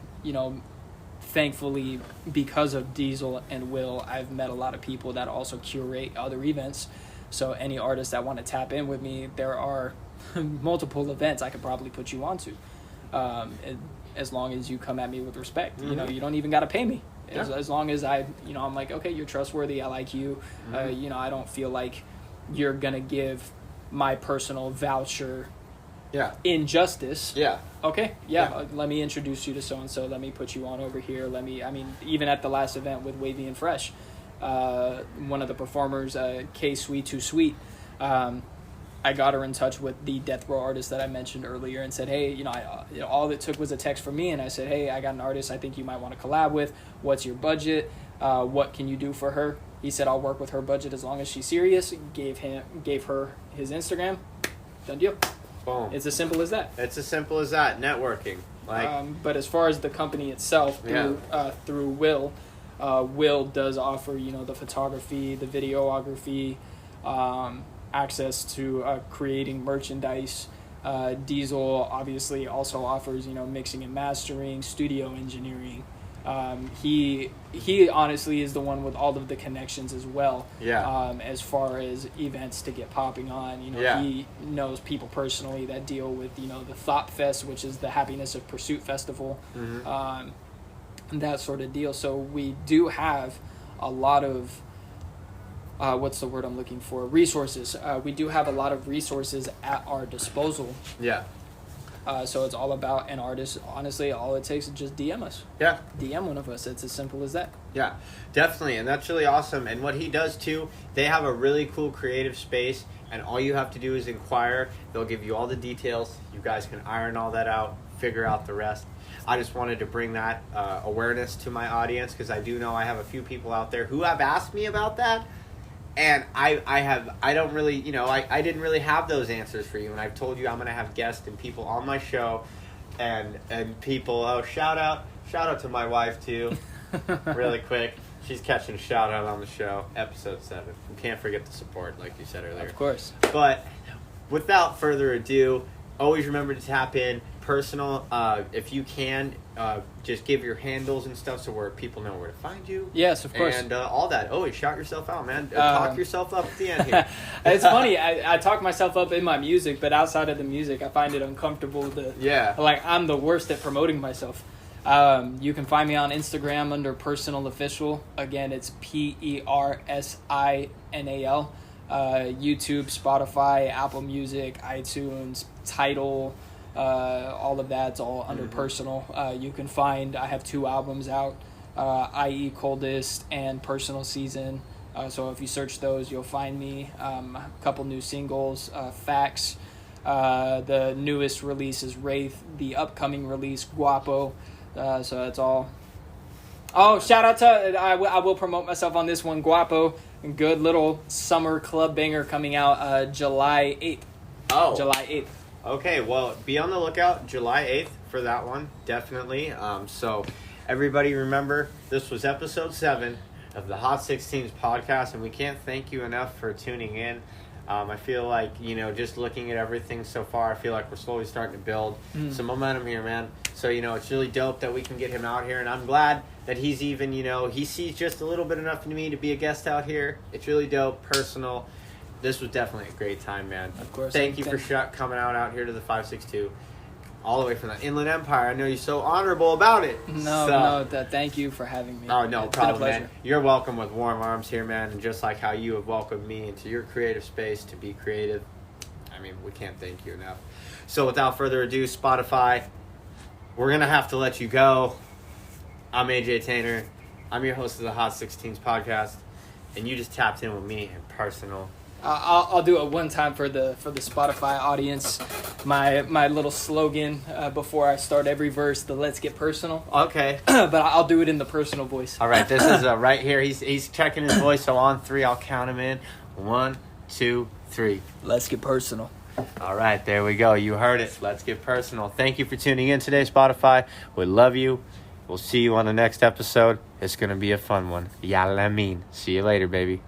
thankfully, because of Diesel and Will, I've met a lot of people that also curate other events. So any artists that want to tap in with me, there are multiple events I could probably put you onto. as long as you come at me with respect. Mm-hmm. You know, you don't even got to pay me. Yeah. As long as I, I'm like, okay, you're trustworthy. I like you. Mm-hmm. I don't feel like you're going to give my personal voucher injustice. Yeah. Okay, let me introduce you to so-and-so. Let me put you on over here. Even at the last event with Wavy and Fresh, one of the performers, K Sweet Too Sweet, I got her in touch with the death row artist that I mentioned earlier and said, hey, all it took was a text from me, and I said, hey, I got an artist I think you might want to collab with. What's your budget? What can you do for her? He said, I'll work with her budget as long as she's serious. Gave her his Instagram. Done deal. Boom. It's as simple as that. It's as simple as that. Networking. But as far as the company itself, through Will, Will does offer, the photography, the videography, access to creating merchandise. Diesel obviously also offers, mixing and mastering, studio engineering. He honestly is the one with all of the connections as well. Yeah. As far as events to get popping on, he knows people personally that deal with, the Thought Fest, which is the Happiness of Pursuit Festival, and that sort of deal. So we do have a lot of what's the word I'm looking for? Resources. We do have a lot of resources at our disposal. Yeah. So it's all about an artist. Honestly, all it takes is just DM us. Yeah. DM one of us. It's as simple as that. Yeah, definitely. And that's really awesome. And what he does too, they have a really cool creative space, and all you have to do is inquire. They'll give you all the details. You guys can iron all that out, figure out the rest. I just wanted to bring that awareness to my audience, because I do know I have a few people out there who have asked me about that. And I didn't really have those answers for you. And I've told you I'm going to have guests and people on my show, and people, shout out to my wife too, really quick. She's catching a shout out on the show, episode 7. We can't forget the support, like you said earlier. Of course. But without further ado, always remember to tap in. Persinal, if you can, just give your handles and stuff so where people know where to find you. Yes, of course. And all that. Always shout yourself out, man. Talk yourself up at the end here. It's funny. I talk myself up in my music, but outside of the music, I find it uncomfortable to... Yeah. Like, I'm the worst at promoting myself. You can find me on Instagram under Persinal Official. Again, it's Persinal. YouTube, Spotify, Apple Music, iTunes, Tidal... all of that's all under Persinal. You can find, I have 2 albums out, i.e. Coldest and Personal Season. So if you search those, you'll find me. A couple new singles, Facts. The newest release is Wraith. The upcoming release, Guapo. So that's all. Oh, shout out to, I will promote myself on this one, Guapo. Good little summer club banger coming out July 8th. Oh. July 8th. Okay, well, be on the lookout July 8th for that one, definitely. So, everybody remember, this was episode 7 of the Hot 16's podcast, and we can't thank you enough for tuning in. I feel like, just looking at everything so far, I feel like we're slowly starting to build some momentum here, man. So, it's really dope that we can get him out here, and I'm glad that he's even, he sees just a little bit enough in me to be a guest out here. It's really dope, personal. This was definitely a great time, man. Of course. Thank you for coming out here to the 562, all the way from the Inland Empire. I know you're so honorable about it. Thank you for having me. Oh, no It's problem, been a pleasure. man. You're welcome with warm arms here, man. And just like how you have welcomed me into your creative space to be creative, I mean, we can't thank you enough. So without further ado, Spotify, we're going to have to let you go. I'm AJ Tainer. I'm your host of the Hot 16's podcast. And you just tapped in with me in Persinal. I'll do it one time for the Spotify audience. My little slogan before I start every verse, the Let's Get Personal. Okay. But I'll do it in the personal voice. All right, this is right here. He's checking his voice, so on 3, I'll count him in. 1, 2, 3. Let's get personal. All right, there we go. You heard it. Let's get personal. Thank you for tuning in today, Spotify. We love you. We'll see you on the next episode. It's going to be a fun one. Yalla mean. See you later, baby.